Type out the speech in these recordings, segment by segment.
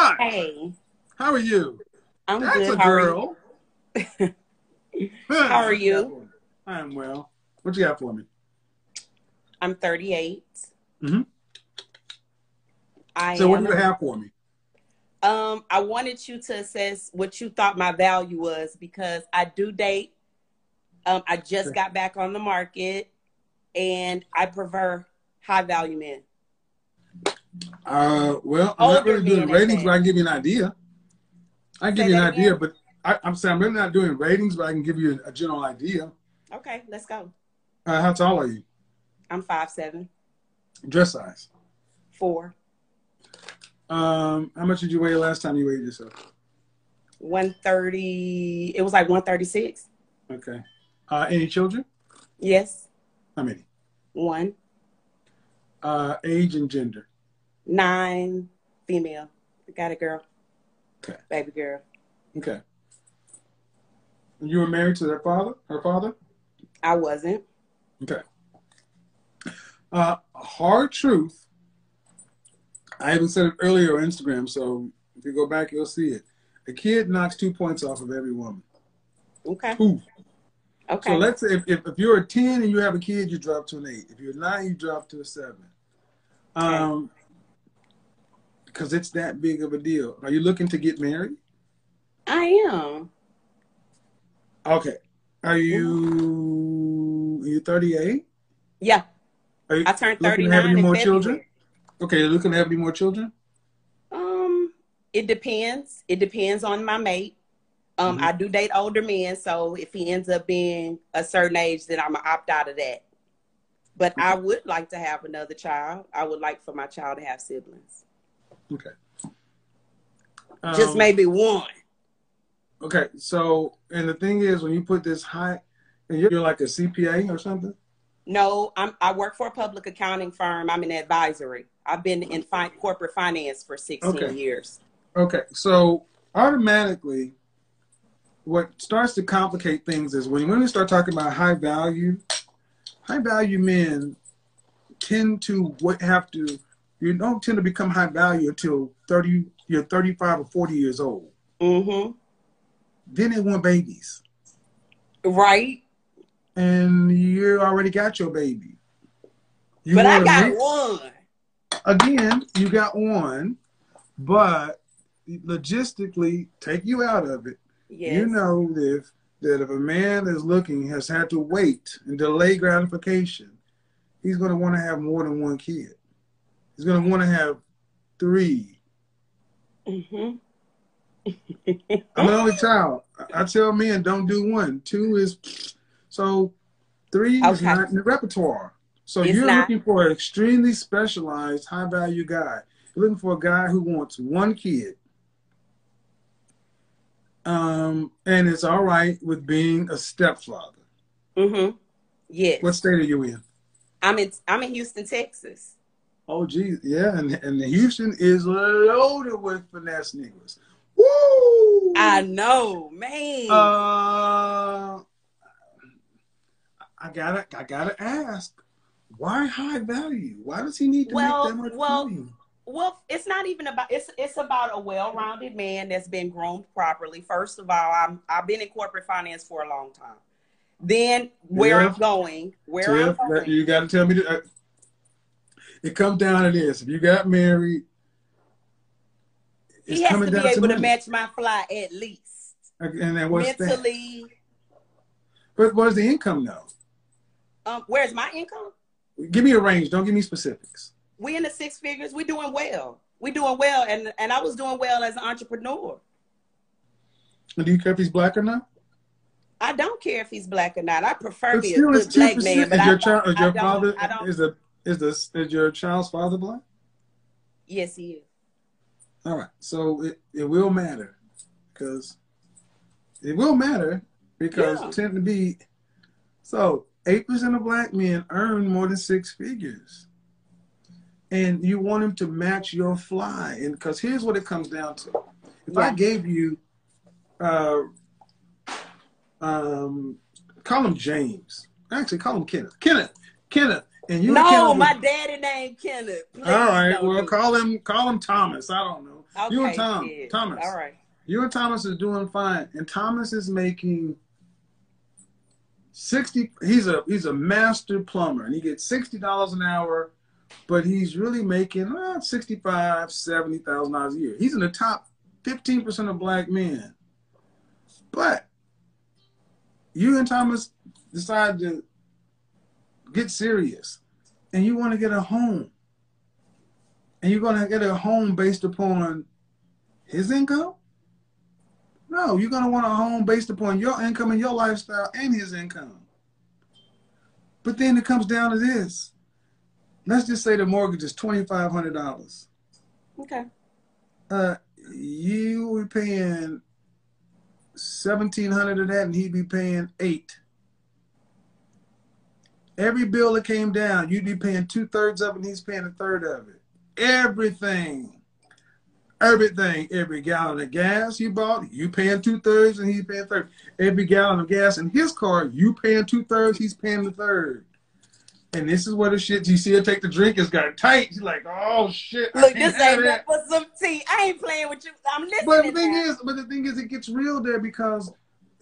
Hi. Hey, How are you? I'm That's good. a How are you? girl. How are What you got you? for me? I'm well. What you got for me? I'm 38. hmm I So what do am. you have for me? I wanted you to assess what you thought my value was because I do date. I just Okay. got back on the market and I prefer high value men. Well, I'm not Older really doing men at ratings, but that. I can give you an idea. I can give Say you an that idea, again? but I'm saying I'm really not doing ratings, but I can give you a general idea. Okay, let's go. How tall are you? I'm 5'7", Dress size. 4, How much did you weigh last time you weighed yourself? 130. It was like 136. Okay. Any children? Yes, How many? 1, Age and gender. 9, female. Got a girl, Okay. baby girl. Okay. You were married to their father? Her father? I wasn't. Okay. Hard truth. I even said it earlier on Instagram, so if you go back, you'll see it. A kid knocks 2 points off of every woman. Okay. 2. So Okay. let's say if you're a 10 and you have a kid, you drop to an 8. If you're a 9, you drop to a 7. Okay. Because it's that big of a deal. Are you looking to get married? I am. Okay. Are Mhm. you 38? Yeah. Are you I turned looking to have any 39 in more children? February. Okay, you're looking to have any more children? Um, it depends. It depends on my mate. hmm I do date older men, so if he ends up being a certain age, then I'm gonna opt out of that. But I Okay. would like to have another child. I would like for my child to have siblings. Okay. Just Um, maybe one. okay. So, and the thing is, when you put this high, and you're like a CPA or something? No, I work for a public accounting firm. I'm in advisory. I've been in corporate finance for 16 Okay. years. Okay. So, automatically, what starts to complicate things is when women start talking about high value men tend to you don't tend to become high value until you're 35 or 40 years old. Mm-hmm. Then they want babies. Right. And you already got your baby. You But I want to got make, one. again, you got one, but logistically, take you out of it. You Yes. know that if a man is looking, has had to wait and delay gratification, he's going to want to have more than one kid. He's going to want to have 3. Mm-hmm. I'm an only child. I tell men don't do 1. 2 is so 3 is Okay. not in the repertoire. So It's you're not. looking for an extremely specialized, high value guy. You're looking for a guy who wants 1 kid. And it's all right with being a stepfather. Mm-hmm. What Yes. state are you in? I'm in Houston, Texas. Oh, geez. Yeah. And Houston is loaded with finesse niggas. Woo! I know, man. Uh, I gotta ask, why high value? Why does he need to make that Well, much well, money? well, it's not even about it's about a well-rounded man that's been groomed properly. First of all, I've been in corporate finance for a long time. Then Tiff, where I'm Tiff, going, you got to tell me that it comes down to this. If you got married, it's he has coming to be down to able to money. match my fly at least. And then what's that? Mentally, But what's the income now? where's my income? Give me a range. Don't give me specifics. We in the 6 figures. We doing well. We doing well, and I was doing well as an entrepreneur. And do you care if he's black or not? I don't care if he's black or not. I prefer But me a still, it's good black 2%. man, but Is I your don't. child, is I your don't. father, I don't. is your child's father black? Yes, he is. All right. So it will matter because it will matter because Yeah. tend to be so 8% of black men earn more than 6 figures. And you want him to match your fly. And because here's what it comes down to. If I Yeah. gave you uh, call him James. Actually, call him Kenneth. Kenneth. And you and No, Kenneth my would. daddy named Kenneth. All Please right. don't Well, do it. call him Thomas. I don't know. You and Okay, shit. All Thomas. right. You and Thomas is doing fine, and Thomas is making 60. He's a master plumber, and he gets $60 an hour, but he's really making 65, $70,000 a year. He's in the top 15% of black men. But you and Thomas decide to get serious, and you want to get a home, and you're going to get a home based upon his income. No, you're going to want a home based upon your income and your lifestyle and his income. But then it comes down to this. Let's just say the mortgage is $2,500. Okay. You will be paying $1,700 of that, and he'd be paying $800. Every bill that came down, you'd be paying 2/3 of it, and he's paying 1/3 of it. Everything. Every gallon of gas you bought, you paying 2/3 and he's paying 1/3. Every gallon of gas in his car, you paying 2/3, he's paying 1/3. And this is where the shit you see her take the drink has got tight. She's like, oh shit. Look, this ain't nothing but some tea. I ain't playing with you. I'm listening. But the thing is, it gets real there because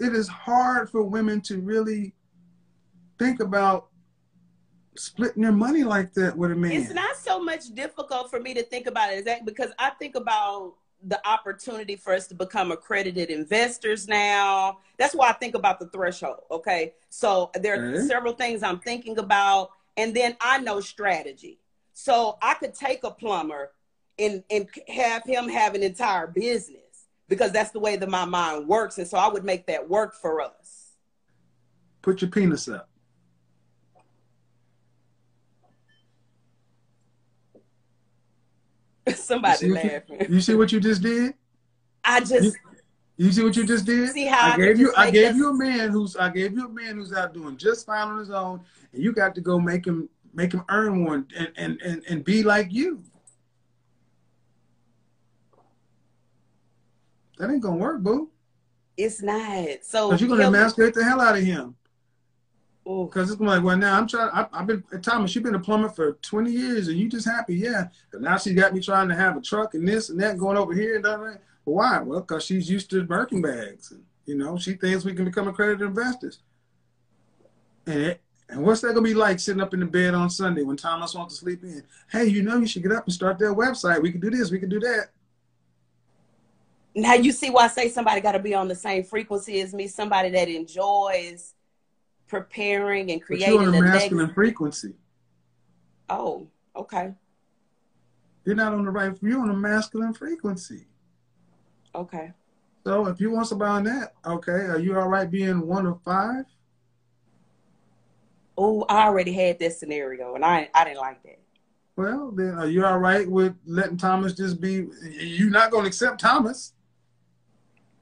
it is hard for women to really think about splitting their money like that with a man. It's not so much difficult for me to think about it exactly because I think about the opportunity for us to become accredited investors now. That's why I think about the threshold. Okay. So there are several things I'm thinking about. And then I know strategy. So I could take a plumber and have him have an entire business because that's the way that my mind works. And so I would make that work for us. Put your penis up. Somebody laughing. You see what you just did? You see what you just did? See how I gave you a man who's out doing just fine on his own, and you got to go make him earn one and be like you. That ain't gonna work, boo. It's not. So because you're gonna emasculate the hell out of him. Because it's like, well, now I've been, Thomas, you've been a plumber for 20 years and you just happy, yeah. But now she got me trying to have a truck and this and that going over here and that. Well, why? Well, because she's used to Birkin bags. And, you know, she thinks we can become accredited investors. And what's that going to be like sitting up in the bed on Sunday when Thomas wants to sleep in? Hey, you know, you should get up and start their website. We can do this. We can do that. Now you see why I say somebody got to be on the same frequency as me. Somebody that enjoys preparing and creating. But you're on a masculine frequency. Oh, okay. You're not on the right. You're on a masculine frequency. Okay. So if you want somebody on that, okay, are you all right being 1 of 5? Oh, I already had that scenario, and I didn't like that. Well, then are you all right with letting Thomas just be? You're not going to accept Thomas.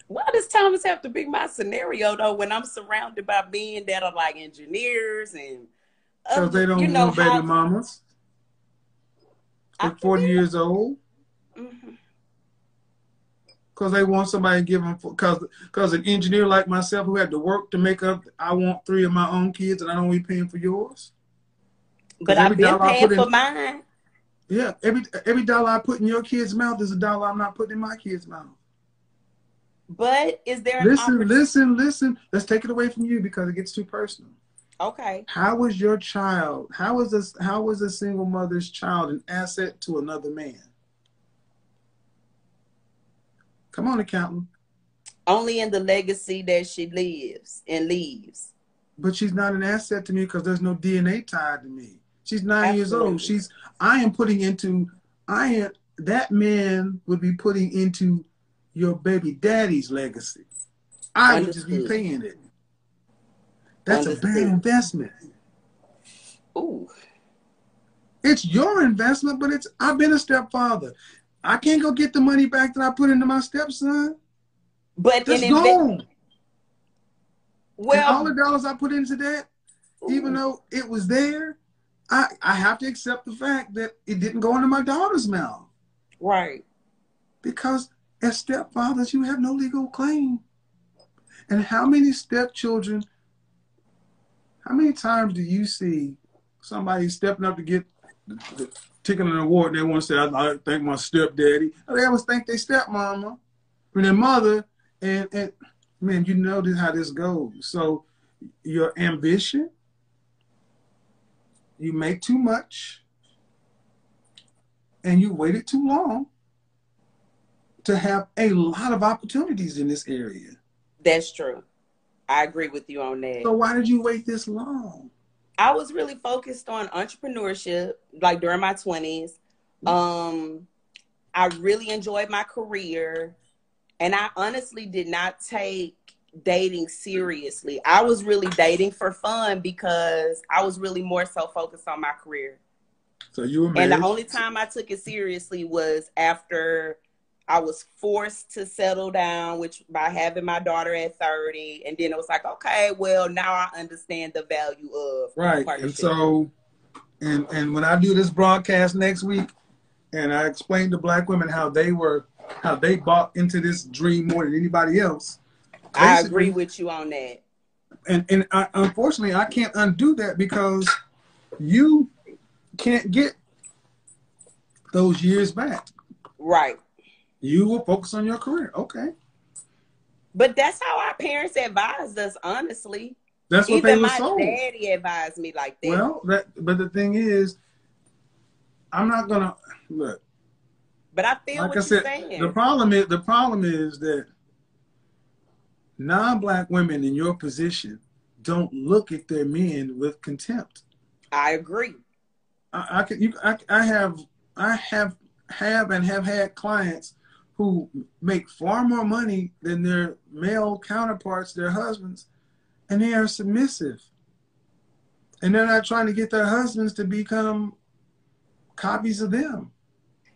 Why does Thomas have to be my scenario though? When I'm surrounded by men that are like engineers and because they don't want baby mamas. They're 40 years old. Because they want somebody to give them. Because an engineer like myself who had to work to make up. I want 3 of my own kids, and I don't be paying for yours. But I've been paying for mine. Yeah, every dollar I put in your kid's mouth is a dollar I'm not putting in my kid's mouth. But is there listen. Let's take it away from you because it gets too personal. Okay. How was your child? How was a single mother's child an asset to another man? Come on, accountant. Only in the legacy that she lives and leaves. But she's not an asset to me because there's no DNA tied to me. She's 9 years old. That man would be putting into your baby daddy's legacy. I would just be paying it. That's a bad investment. Ooh. It's your investment, but I've been a stepfather. I can't go get the money back that I put into my stepson. But it's gone. Well, and all the dollars I put into that, even though it was there, I have to accept the fact that it didn't go into my daughter's mouth. Right. Because as stepfathers, you have no legal claim. And how many times do you see somebody stepping up to get the ticket an award. They want to say, I thank my stepdaddy. They always thank their stepmama or their mother. And man, you know how this goes. So your ambition, you make too much, and you waited too long to have a lot of opportunities in this area. That's true. I agree with you on that. So why did you wait this long? I was really focused on entrepreneurship, like during my 20s. I really enjoyed my career, and I honestly did not take dating seriously. I was really dating for fun because I was really more so focused on my career. So you were married? And the only time I took it seriously was after I was forced to settle down, which by having my daughter at 30. And then it was like, okay, well, now I understand the value of partnership. And so, and when I do this broadcast next week, and I explain to Black women how they bought into this dream more than anybody else. I agree with you on that. And unfortunately, I can't undo that because you can't get those years back. Right. You will focus on your career. Okay. But that's how our parents advised us, honestly. That's what they were sold. Even my daddy advised me like that. Well, but the thing is, I'm not going to, look. But I feel like what you're saying. The problem is that non-Black women in your position don't look at their men with contempt. I agree. I have had clients who make far more money than their male counterparts, their husbands, and they are submissive. And they're not trying to get their husbands to become copies of them.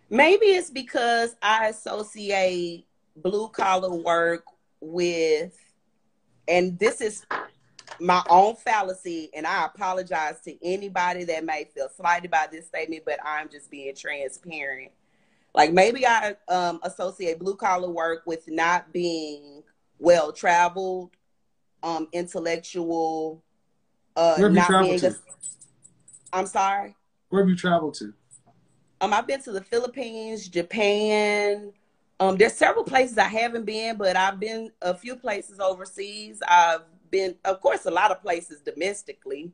Maybe it's because I associate blue collar work with, and this is my own fallacy, and I apologize to anybody that may feel slighted by this statement, but I'm just being transparent. Like maybe I associate blue collar work with not being well traveled, intellectual, not being I'm sorry? Where have you traveled to? I've been to the Philippines, Japan. There's several places I haven't been, but I've been a few places overseas. I've been, of course, a lot of places domestically.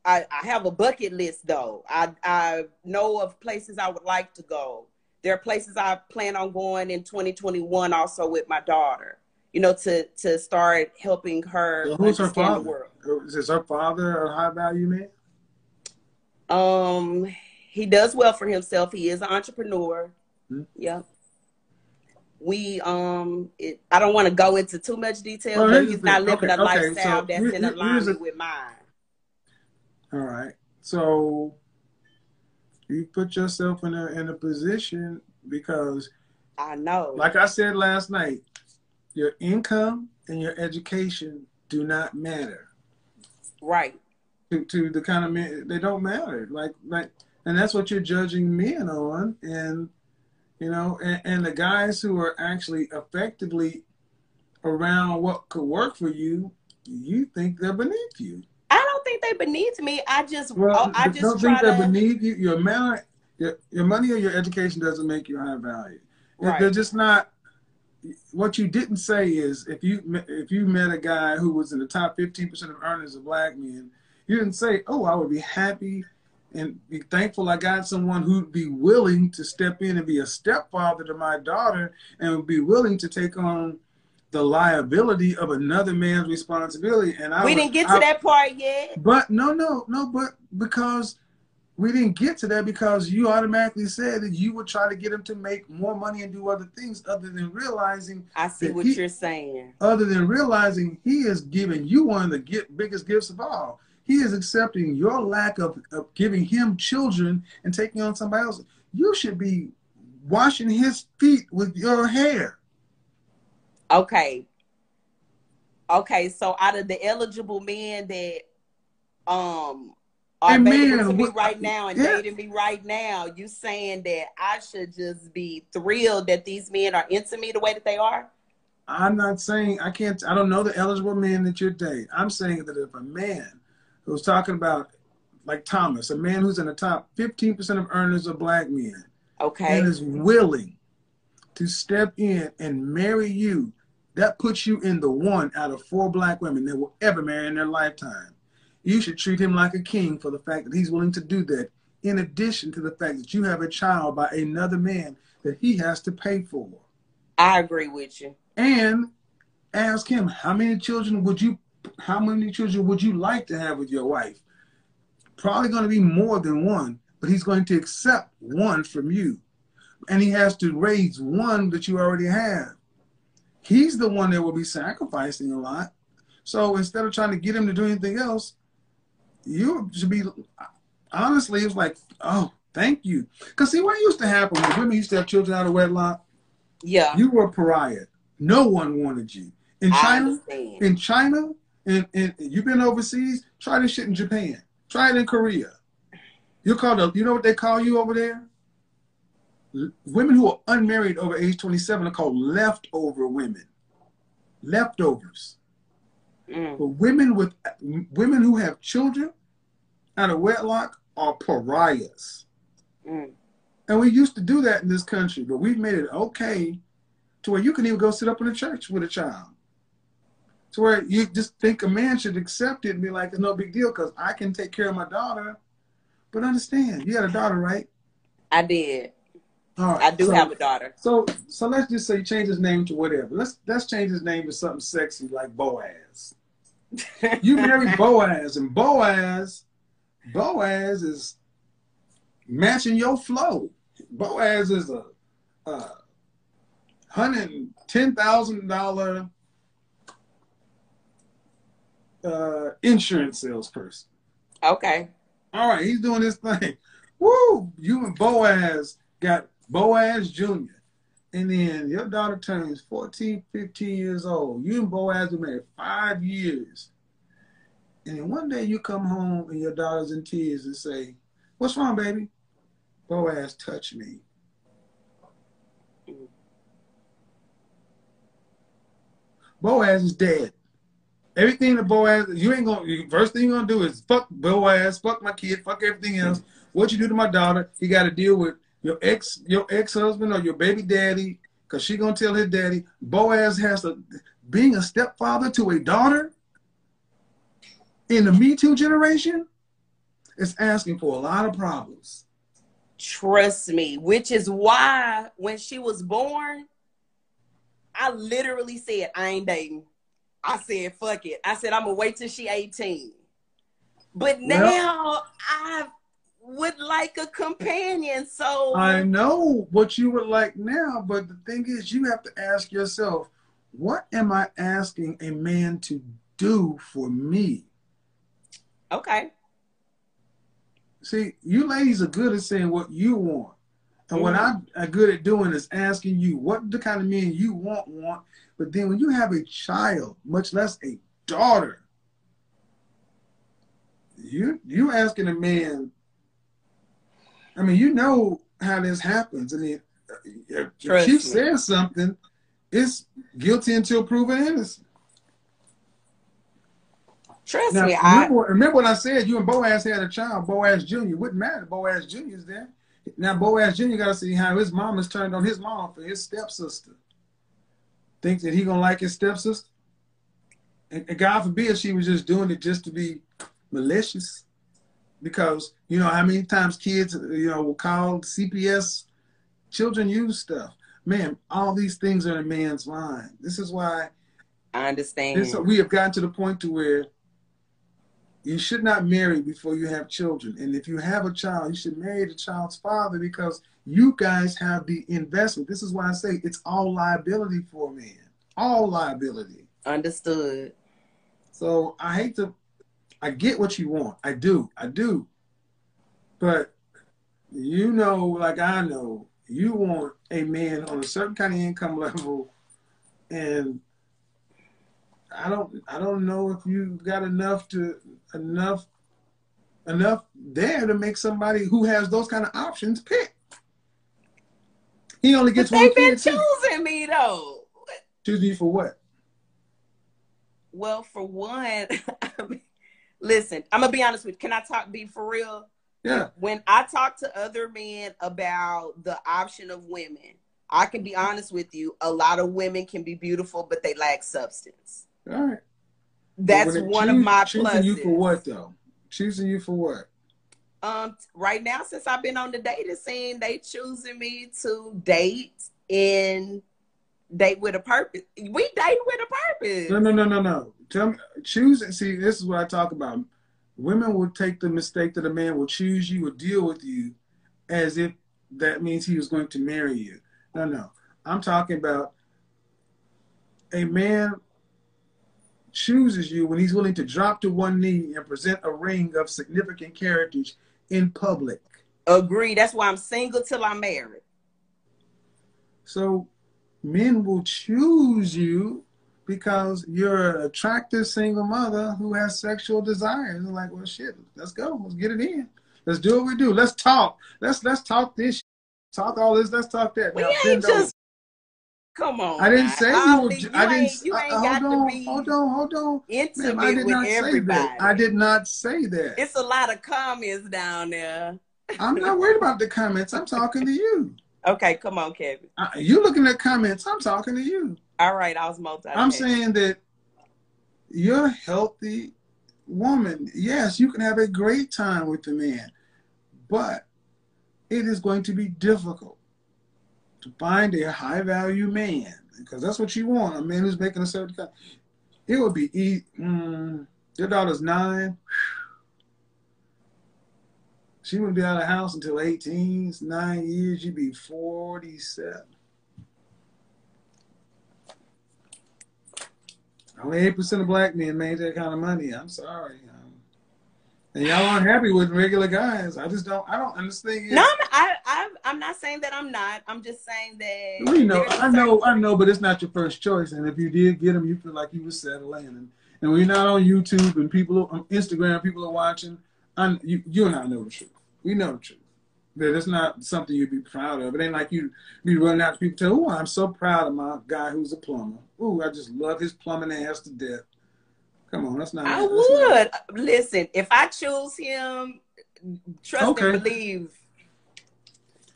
I have a bucket list, though. I know of places I would like to go. There are places I plan on going in 2021 also with my daughter, you know, to start helping her understand the world. Is her father a high-value man? He does well for himself. He is an entrepreneur. Mm-hmm. Yeah. I don't want to go into too much detail, but he's not living a lifestyle that's in alignment with mine. All right. So you put yourself in a position because I know. Like I said last night, your income and your education do not matter. Right. To the kind of men, they don't matter. Like, and that's what you're judging men on, and you know, and the guys who are actually effectively around what could work for you, you think they're beneath you. I don't think they're beneath me. I just don't think they're beneath you. Your money or your education doesn't make you high value. Right. They're just not. What you didn't say is if you met a guy who was in the top 15% of earners of Black men, you didn't say, "Oh, I would be happy and be thankful I got someone who'd be willing to step in and be a stepfather to my daughter and would be willing to take on the liability of another man's responsibility." And we didn't get to that part yet. But but because we didn't get to that because you automatically said that you would try to get him to make more money and do other things other than realizing. I see what you're saying. Other than realizing he is giving you one of the biggest gifts of all. He is accepting your lack of giving him children and taking on somebody else. You should be washing his feet with your hair. Okay. So out of the eligible men that are dating to me right now and dating me right now, you saying that I should just be thrilled that these men are into me the way that they are? I'm not saying I don't know the eligible men that you're dating. I'm saying that if a man who's talking about like Thomas, a man who's in the top 15% of earners are black men, Okay. and is willing to step in and marry you, that puts you in the 1 out of 4 black women that will ever marry in their lifetime. You should treat him like a king for the fact that he's willing to do that, in addition to the fact that you have a child by another man that he has to pay for. I agree with you. And ask him, how many children would you like to have with your wife? Probably going to be more than 1, but he's going to accept 1 from you. And he has to raise 1 that you already have. He's the one that will be sacrificing a lot. So instead of trying to get him to do anything else, you should be, honestly, it's like, oh, thank you. Because see, what used to happen when women used to have children out of wedlock? Yeah. You were a pariah. No one wanted you. In China, and you've been overseas, try this shit in Japan. Try it in Korea. You know what they call you over there? Women who are unmarried over age 27 are called leftover women. Leftovers. But women who have children out of wedlock are pariahs. And we used to do that in this country, but we've made it okay to where you can even go sit up in a church with a child. To where you just think a man should accept it and be like, it's no big deal because I can take care of my daughter. But understand, you had a daughter, right? I did. All right, I do have a daughter. So let's just say change his name to whatever. Let's change his name to something sexy like Boaz. You marry Boaz, and Boaz is matching your flow. Boaz is a $110,000 insurance salesperson. Okay. All right, he's doing his thing. Woo! You and Boaz got Boaz Jr. And then your daughter turns 14, 15 years old. You and Boaz were married 5 years. And then one day you come home and your daughter's in tears and say, what's wrong, baby? Boaz touched me. Boaz is dead. Everything that Boaz, first thing you're going to do is fuck Boaz, fuck my kid, fuck everything else. What you do to my daughter, you got to deal with your ex-husband or your baby daddy, because she going to tell his daddy. Boaz being a stepfather to a daughter in the Me Too generation is asking for a lot of problems. Trust me, which is why when she was born, I literally said, I ain't dating. I said, fuck it. I said, I'm going to wait till she 18. But now I would like a companion, so. I know what you would like now, but the thing is, you have to ask yourself, what am I asking a man to do for me? Okay. See, you ladies are good at saying what you want. And what I'm good at doing is asking you what the kind of men you want. But then when you have a child, much less a daughter, you asking a man, I mean, you know how this happens. I mean, if she says something, it's guilty until proven innocent. Trust now, me. Remember what I said, you and Boaz had a child, Boaz Jr. Wouldn't matter. Boaz Jr. is there. Now, Boaz Jr. got to see how his mom has turned on his mom for his stepsister. Thinks that he going to like his stepsister? And God forbid she was just doing it just to be malicious. Because, you know, how many times kids, will call CPS, children use stuff. Man, all these things are in a man's mind. This is why I understand. We have gotten to the point to where you should not marry before you have children. And if you have a child, you should marry the child's father because you guys have the investment. This is why I say it's all liability for a man. All liability. Understood. So I get what you want. I do. But like I know, you want a man on a certain kind of income level, and I don't know if you got enough there to make somebody who has those kind of options pick. He only gets one kid. They've been choosing me though. Choosing you for what? Well, for one, Listen, I'm gonna be honest with you. Can I be for real? Yeah. When I talk to other men about the option of women, I can be honest with you. A lot of women can be beautiful, but they lack substance. All right. That's one of my choosing pluses. you for what though? Choosing you for what? Right now, since I've been on the dating scene, they choosing me to date with a purpose. We date with a purpose. No. Tell me, choosing. See, this is what I talk about. Women will take the mistake that a man will choose you or deal with you as if that means he was going to marry you. No. I'm talking about a man chooses you when he's willing to drop to one knee and present a ring of significant characters in public. Agree. That's why I'm single till I'm married. So men will choose you because you're an attractive single mother who has sexual desires. They're like, well, shit, let's go. Let's get it in. Let's do what we do. Let's talk. Let's talk this. Talk all this. Let's talk that. We now, ain't just. Come on. I didn't say you were. I didn't. You ain't got to be. Hold on. Intimate I did with not everybody. Say that. I did not say that. It's a lot of comments down there. I'm not worried about the comments. I'm talking to you. Okay, come on, Kevin. You looking at comments. I'm talking to you. All right, I was multitasking. I'm saying that you're a healthy woman. Yes, you can have a great time with the man, but it is going to be difficult to find a high-value man, because that's what you want, a man who's making a certain kind. It would be, your daughter's 9. She wouldn't be out of the house until 18. It's 9 years. You'd be 47. Only 8% of black men made that kind of money. I'm sorry. And y'all aren't happy with regular guys. I don't understand. No, I'm not saying that I'm not. I'm just saying that. We know. I know, but it's not your first choice. And if you did get them, you feel like you were settling. And we're not on YouTube and people on Instagram, people are watching. You and I know the truth. We know the truth. That it's not something you'd be proud of. It ain't like you be running out to people tell, oh, I'm so proud of my guy who's a plumber. Oh, I just love his plumbing ass to death. Come on, that's not. I would. Listen, if I choose him, trust and believe.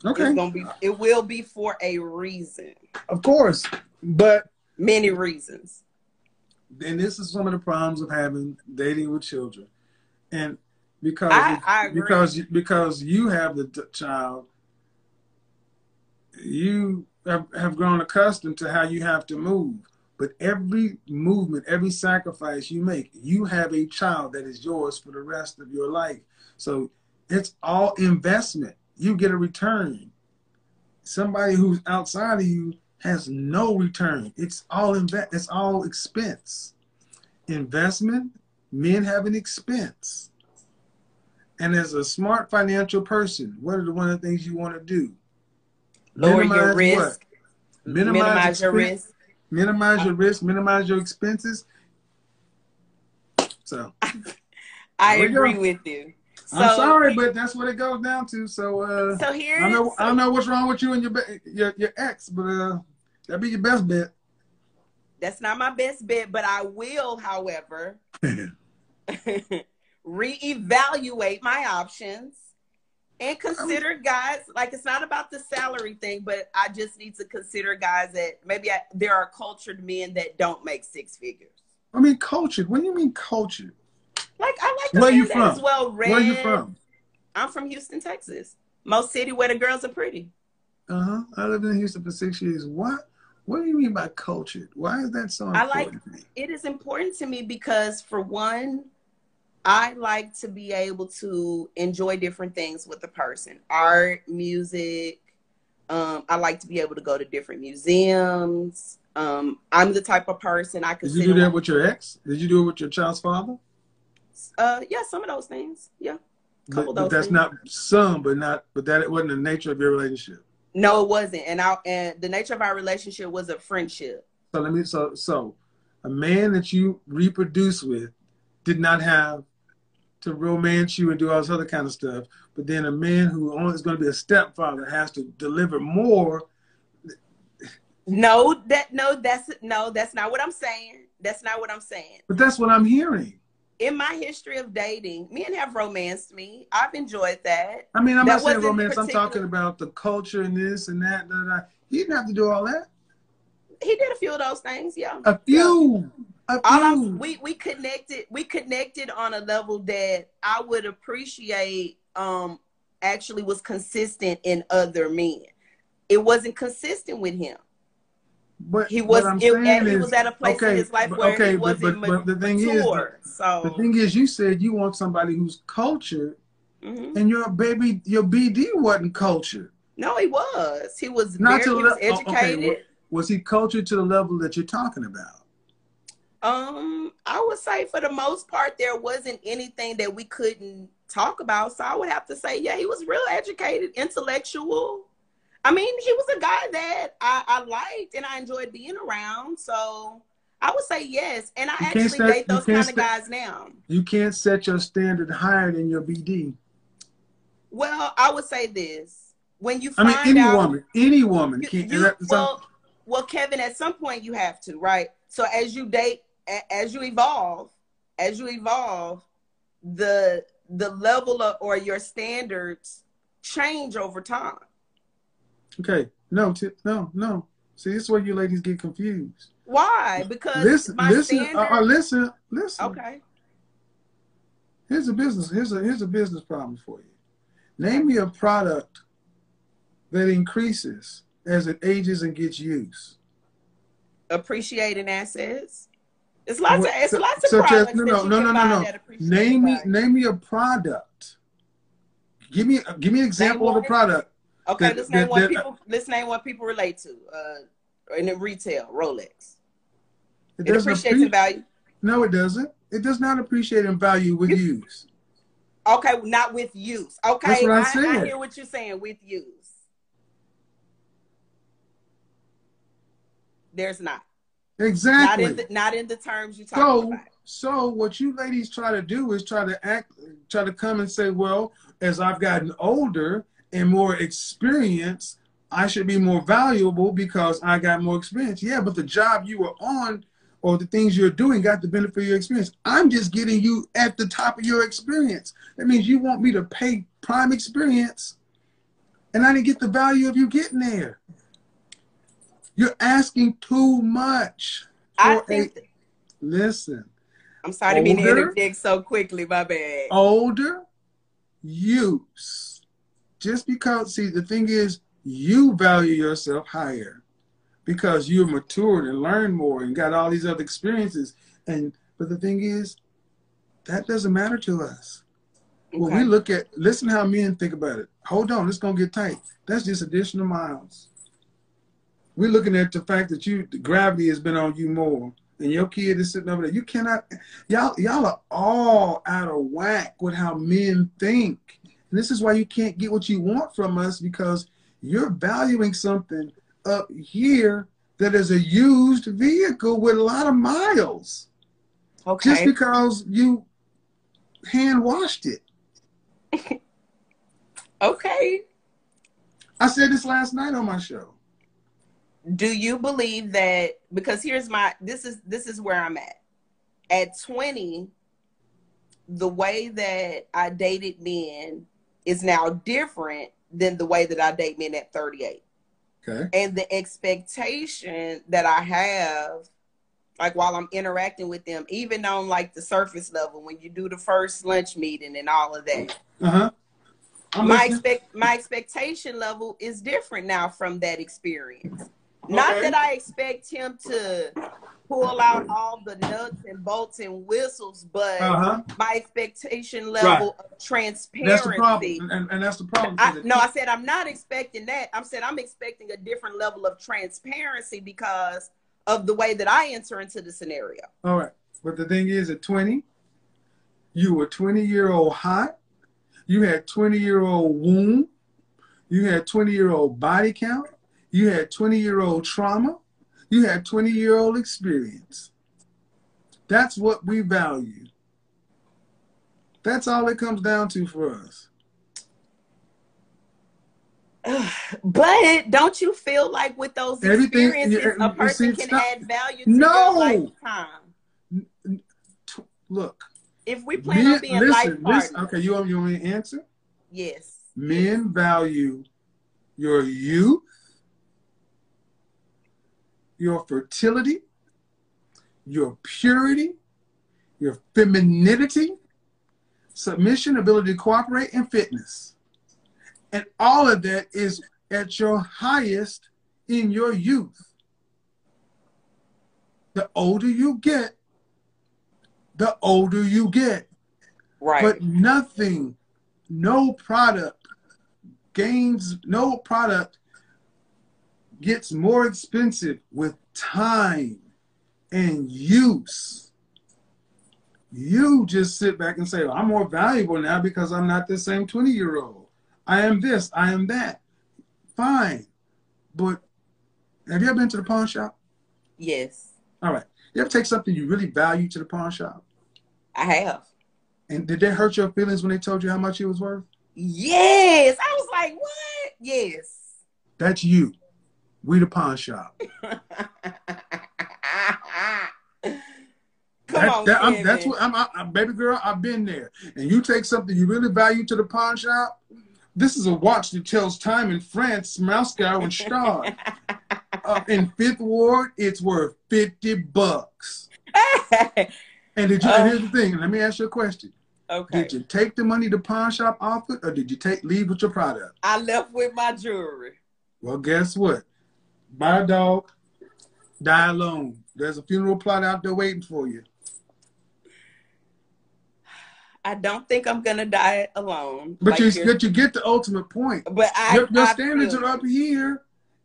Okay. It will be for a reason. Of course, but many reasons. And this is some of the problems of dating with children, and because I agree. because you have the child, you have grown accustomed to how you have to move. But every movement, every sacrifice you make, you have a child that is yours for the rest of your life. So it's all investment. You get a return. Somebody who's outside of you has no return. It's all it's all expense. Investment, men have an expense. And as a smart financial person, what are one of the things you want to do? Lower your risk. Minimize your risk. Minimize your risk, minimize your expenses. So I agree with you. So, I'm sorry, but that's what it goes down to. So here I don't know what's wrong with you and your ex, but that'd be your best bet. That's not my best bet, but I will, however, reevaluate my options. And consider guys, like it's not about the salary thing, but I just need to consider guys that maybe there are cultured men that don't make 6 figures. I mean, cultured. What do you mean cultured? Like I like Where a you man from? that is well read. Where you from? I'm from Houston, Texas. Most city where the girls are pretty. I lived in Houston for 6 years. What do you mean by cultured? Why is that so important to me? It is important to me because, for one, I like to be able to enjoy different things with the person. Art, music. I like to be able to go to different museums. I'm the type of person I could. Did you do that with your ex? Did you do it with your child's father? Yeah, some of those things. Yeah, but that's things. Not some, but that it wasn't the nature of your relationship. No, it wasn't, and the nature of our relationship was a friendship. So a man that you reproduce with did not have to romance you and do all this other kind of stuff, but then a man who only is going to be a stepfather has to deliver more. That's not what I'm saying. That's not what I'm saying. But that's what I'm hearing. in my history of dating, men have romanced me. I've enjoyed that. I mean, I'm That not saying wasn't romance. I'm talking particular. about the culture and this and that. He didn't have to do all that. He did a few of those things, yeah. A Yeah. few. We connected on a level that I would appreciate actually was consistent in other men. It wasn't consistent with him. But He what was I'm saying he is, was at a place in his life where he wasn't but the thing mature. is, So the thing is, you said you want somebody who's cultured, mm-hmm. and your BD wasn't cultured. No, he was. He was Not very. to He was educated. okay, was he cultured to the level that you're talking about? I would say for the most part, there wasn't anything that we couldn't talk about. So I would have to say, yeah, he was real educated, intellectual. I mean, he was a guy that I liked and I enjoyed being around. So I would say yes. And I actually date those kind of guys now. You can't set your standard higher than your BD. Well, I would say this. When you find any woman can't. Well, Kevin, at some point you have to, right? So as you date, as you evolve, the level of or your standards change over time. Okay, no. See, this is where you ladies get confused. Why? Because listen. Okay. Here's a business problem for you. Name me a product that increases as it ages and gets used. Appreciating assets. It's lots of products that appreciate Name me a product. Give me an example of a product. Okay, let's name what people relate to. In the retail, Rolex. It appreciates in value. No, it doesn't. It does not appreciate in value with use. Okay, not with use. Okay, that's what I said. I hear what you're saying. With use, there's not. Exactly. Not in the terms you're talking about. So what you ladies try to do is try to come and say, well, as I've gotten older and more experience, I should be more valuable because I got more experience. Yeah, but the job you were on or the things you're doing got the benefit of your experience. I'm just getting you at the top of your experience. That means you want me to pay prime experience, and I didn't get the value of you getting there. You're asking too much. Listen. I'm sorry to be interject so quickly, my bad. Older use. Just because, see, the thing is, you value yourself higher because you're matured and learned more and got all these other experiences. But the thing is, that doesn't matter to us. Okay. When we look at, listen how men think about it. Hold on, it's going to get tight. That's just additional miles. We're looking at the fact that the gravity has been on you more and your kid is sitting over there. You cannot, y'all are all out of whack with how men think. And this is why you can't get what you want from us, because you're valuing something up here that is a used vehicle with a lot of miles. Okay. Just because you hand washed it. Okay. I said this last night on my show. Do you believe that, because this is where I'm at. At 20, the way that I dated men is now different than the way that I date men at 38. Okay. And the expectation that I have, like while I'm interacting with them, even on like the surface level, when you do the first lunch meeting and all of that. Uh-huh. My expectation level is different now from that experience. Okay. Not that I expect him to pull out all the nuts and bolts and whistles, but my expectation level of transparency. That's the problem. And that's the problem. I said I'm not expecting that. I'm expecting a different level of transparency because of the way that I enter into the scenario. All right. But the thing is, at 20, you were 20-year-old hot. You had 20-year-old womb. You had 20-year-old body count. You had 20-year-old trauma. You had 20-year-old experience. That's what we value. That's all it comes down to for us. But don't you feel like with those experiences, a person can add value to your lifetime? Look, If we plan on being life partners. Okay, you want me to answer? Yes. Men value your youth, your fertility, your purity, your femininity, submission, ability to cooperate, and fitness. And all of that is at your highest in your youth. The older you get, the older you get. Right. But nothing, no product gets more expensive with time and use. You just sit back and say, well, I'm more valuable now because I'm not the same 20-year-old. I am this, I am that. Fine. But have you ever been to the pawn shop? Yes. All right. You ever take something you really value to the pawn shop? I have. And did they hurt your feelings when they told you how much it was worth? Yes. I was like, what? Yes. That's you. We the pawn shop. That's what I'm baby girl, I've been there. And you take something you really value to the pawn shop. This is a watch that tells time in France, Moscow, and stars. In Fifth Ward, it's worth $50. And here's the thing. Let me ask you a question. Okay. Did you take the money the pawn shop offered, or did you leave with your product? I left with my jewelry. Well, guess what? Buy a dog, die alone. There's a funeral plot out there waiting for you. I don't think I'm gonna die alone. But you get the ultimate point. But your standards are up here,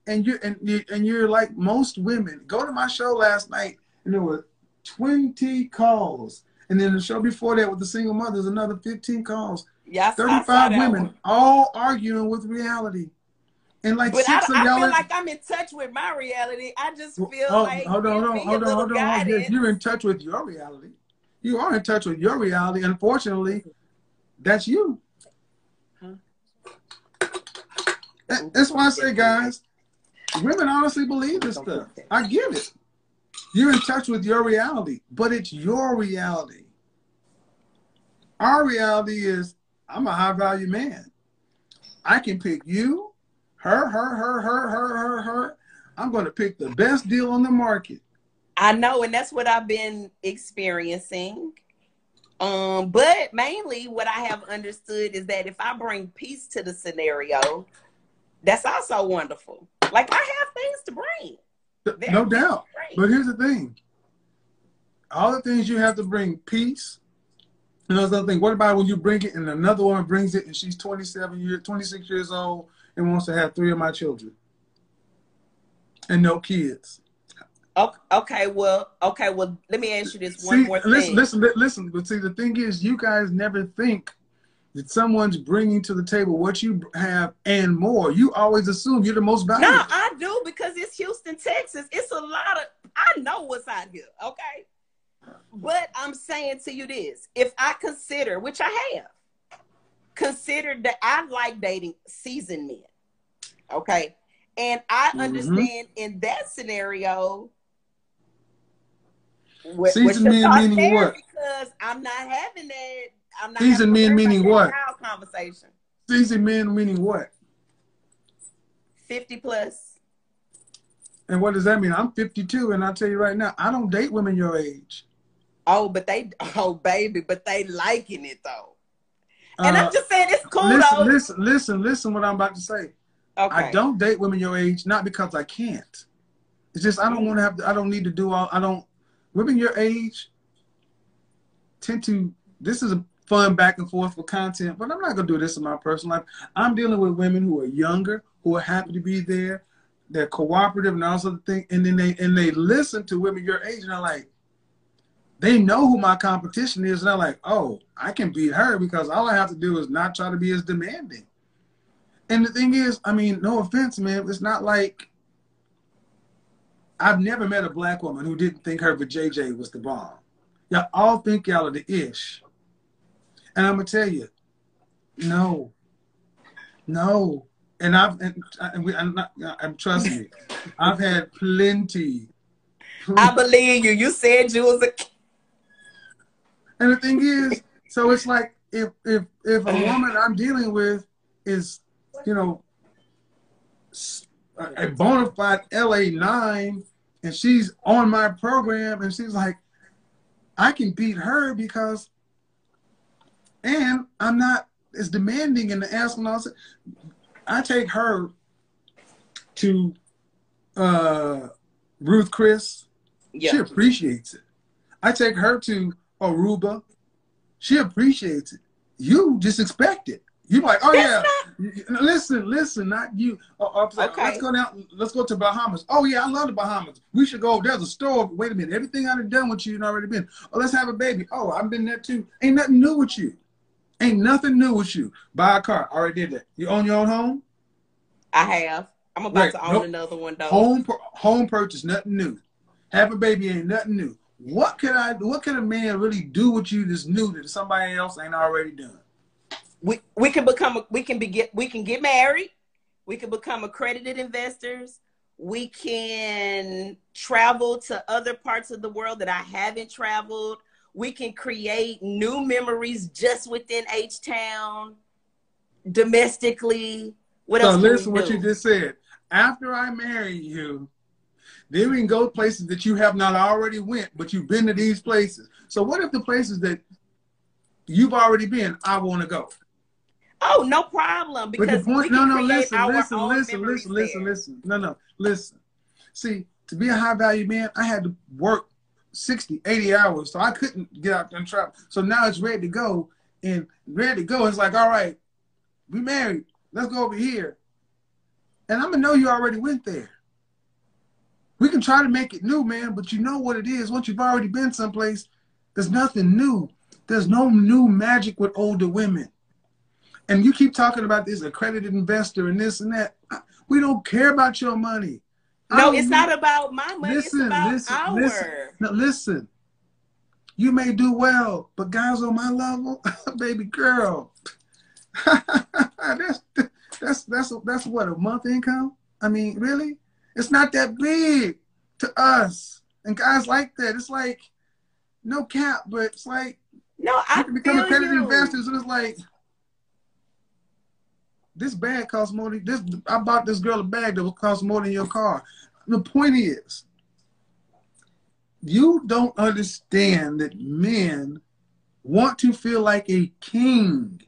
and you're like most women. Go to my show last night, and there were 20 calls, and then the show before that with the single mothers, another 15 calls. Yes, 35 women, all arguing with reality. And like but six of y'all, I feel like I'm in touch with my reality. I just feel like hold on. Yes, you're in touch with your reality. You are in touch with your reality. Unfortunately, that's you. That's why I say, guys, women honestly believe this stuff. I get it. You're in touch with your reality, but it's your reality. Our reality is, I'm a high value man. I can pick you. Her. I'm going to pick the best deal on the market. I know, and that's what I've been experiencing. But mainly what I have understood is that if I bring peace to the scenario, that's also wonderful. Like, I have things to bring. No doubt. But here's the thing. All the things you have to bring, peace. And another thing, what about when you bring it and another one brings it and she's 26 years old and wants to have 3 of my children and no kids? Okay, well, let me ask you this one more thing. Listen. But see, the thing is, you guys never think that someone's bringing to the table what you have and more. You always assume you're the most valuable. No, I do, because it's Houston, Texas. It's a lot of, I know what's out here, okay? But I'm saying to you this, if I consider, which I have, considered that I like dating seasoned men, okay? And I understand in that scenario, seasoned men meaning what? Because I'm not having that. I'm not seasoned men meaning what? Conversation. Seasoned men meaning what? 50 plus. And what does that mean? I'm 52, and I'll tell you right now, I don't date women your age. Oh, baby, but they liking it though. And I'm just saying it's cool though. Listen what I'm about to say. Okay. I don't date women your age, not because I can't. It's just I don't want to have to, I don't need to do all, women your age tend to, this is a fun back and forth for content, but I'm not going to do this in my personal life. I'm dealing with women who are younger, who are happy to be there. They're cooperative and all sorts of things. And then they listen to women your age and they're like, they know who my competition is. And they're like, oh, I can beat her because all I have to do is not try to be as demanding. And the thing is, I mean, no offense, man, it's not like, I've never met a black woman who didn't think her JJ was the bomb. Y'all all think y'all are the ish. And I'm going to tell you, no. And trust me, I've had plenty. I believe you. You said you was a... And the thing is, so it's like if a woman I'm dealing with is, you know, a bona fide LA9, and she's on my program, and she's like, I can beat her because, and I'm not as demanding in the asking. I take her to Ruth Chris. Yeah. She appreciates it. I take her to Aruba. She appreciates it. You just expect it. You're like, oh yeah. Listen, not you. Okay. Let's go down. Let's go to Bahamas. Oh yeah, I love the Bahamas. We should go. There's a store. Wait a minute. Everything I've done with you, and already been. Oh, let's have a baby. Oh, I've been there too. Ain't nothing new with you. Ain't nothing new with you. Buy a car. Already did that. You own your own home? I have. I'm about to own another one though. Home purchase, nothing new. Have a baby ain't nothing new. What can a man really do with you that's new that somebody else ain't already done? We can get married. We can become accredited investors. We can travel to other parts of the world that I haven't traveled. We can create new memories just within H-Town, domestically. What else? So listen what you just said. After I marry you, then we can go places that you have not already went, but you've been to these places. So what if the places that you've already been, I want to go? Oh, no problem. Because listen. See, to be a high value man, I had to work 60, 80 hours, so I couldn't get out there and travel. So now it's ready to go, and ready to go. It's like, all right, we married. Let's go over here. And I'm going to know you already went there. We can try to make it new, man, but you know what it is. Once you've already been someplace, there's nothing new. There's no new magic with older women. And you keep talking about this accredited investor and this and that. We don't care about your money. No, it's not about my money. It's about ours. Listen. You may do well, but guys on my level, baby girl, that's what, a month income? I mean, really? It's not that big to us. And guys like that. It's like, no cap, but it's like, no, I can become accredited investors, and it's like, this bag costs more than this. I bought this girl a bag that will cost more than your car. The point is, you don't understand that men want to feel like a king.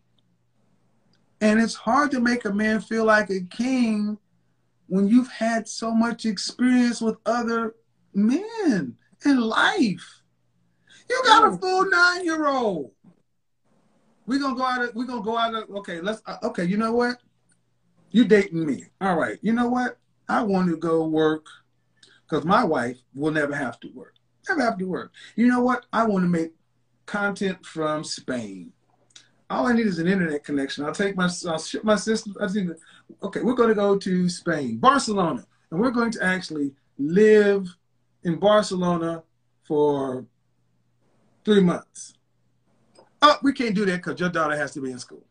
And it's hard to make a man feel like a king when you've had so much experience with other men in life. You got a full 9-year-old. We're gonna go out of okay, you know what? You dating me. All right, you know what? I want to go work because my wife will never have to work. Never have to work. You know what? I want to make content from Spain. All I need is an internet connection. I'll ship my system. Okay, we're going to go to Spain, Barcelona, and we're going to actually live in Barcelona for 3 months. Oh, we can't do that because your daughter has to be in school.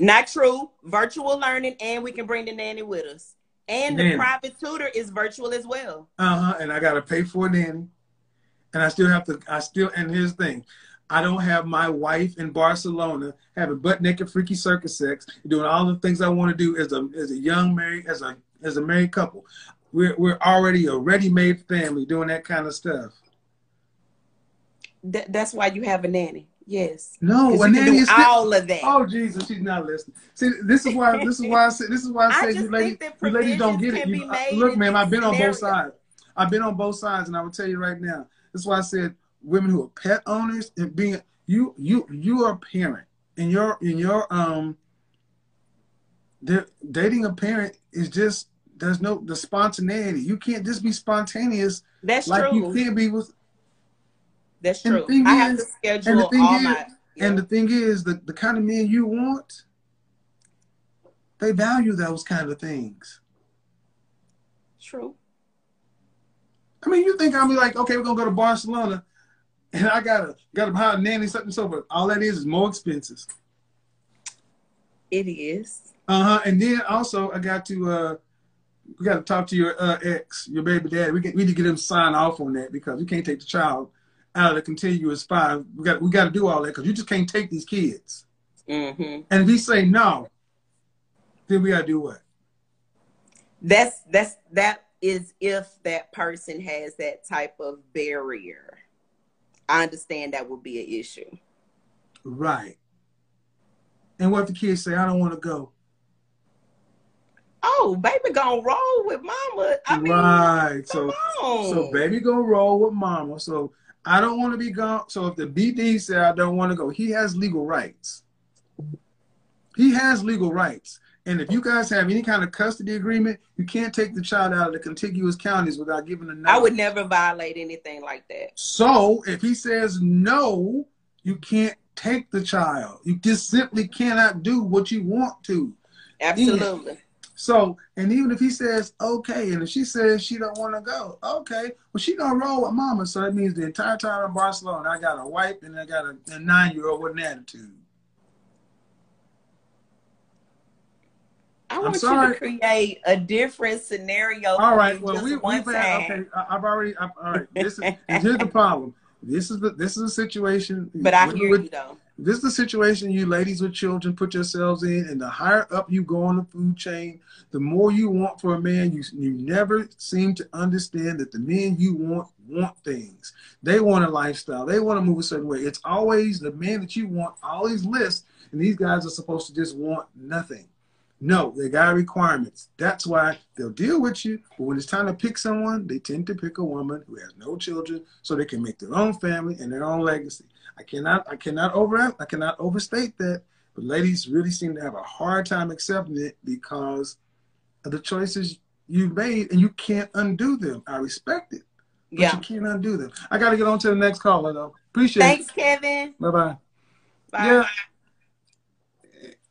Not true. Virtual learning, and we can bring the nanny with us. And the private tutor is virtual as well. And I got to pay for a nanny. And and here's the thing. I don't have my wife in Barcelona having butt naked freaky circus sex, doing all the things I want to do as a young married, as a married couple. We're already a ready-made family doing that kind of stuff. That's why you have a nanny. Yes. No, a nanny is all of that. Oh Jesus, she's not listening. See, this is why I say you ladies don't get it. Look, ma'am, I've been on both sides. I've been on both sides, and I will tell you right now. That's why I said women who are pet owners and being you are a parent, and dating a parent is just there's the spontaneity. You can't just be spontaneous. That's like true. You can't be with. That's true. I have to schedule all my. And the thing is, the kind of men you want, they value those kind of things. True. I mean, you think I'll be like, okay, we're gonna go to Barcelona, and I gotta hire a nanny, something so, but all that is more expenses. It is. And then also I got to we got to talk to your ex, your baby daddy. We need to get him to sign off on that because we can't take the child out of the contiguous 5. We got to do all that because you just can't take these kids. Mm-hmm. And if he say no, then we got to do what? That is if that person has that type of barrier. I understand that would be an issue. Right. And what if the kids say, I don't want to go? Oh, baby gonna roll with mama. I mean, right. So baby gonna roll with mama. So I don't want to be gone. So if the BD say I don't want to go, he has legal rights. He has legal rights. And if you guys have any kind of custody agreement, you can't take the child out of the contiguous counties without giving a notice. I would never violate anything like that. So if he says no, you can't take the child. You just simply cannot do what you want to. Absolutely. So, and even if he says okay, and if she says she don't want to go, okay, well, she gonna roll with mama. So that means the entire time in Barcelona, I got a wife and I got a 9-year-old with an attitude. I want you to create a different scenario. All right. Well, we've had, okay. All right. Here's the problem. This is a situation. But I hear you though. This is the situation you ladies with children put yourselves in, and the higher up you go on the food chain, the more you want for a man. You never seem to understand that the men you want things. They want a lifestyle. They want to move a certain way. It's always the man that you want, always lists, and these guys are supposed to just want nothing. No, they got requirements. That's why they'll deal with you. But when it's time to pick someone, they tend to pick a woman who has no children so they can make their own family and their own legacy. I cannot overstate that. But ladies really seem to have a hard time accepting it because of the choices you've made, and you can't undo them. I respect it, but you can't undo them. I got to get on to the next caller, though. Appreciate it. Thanks, Kevin. Bye-bye. Bye. Yeah.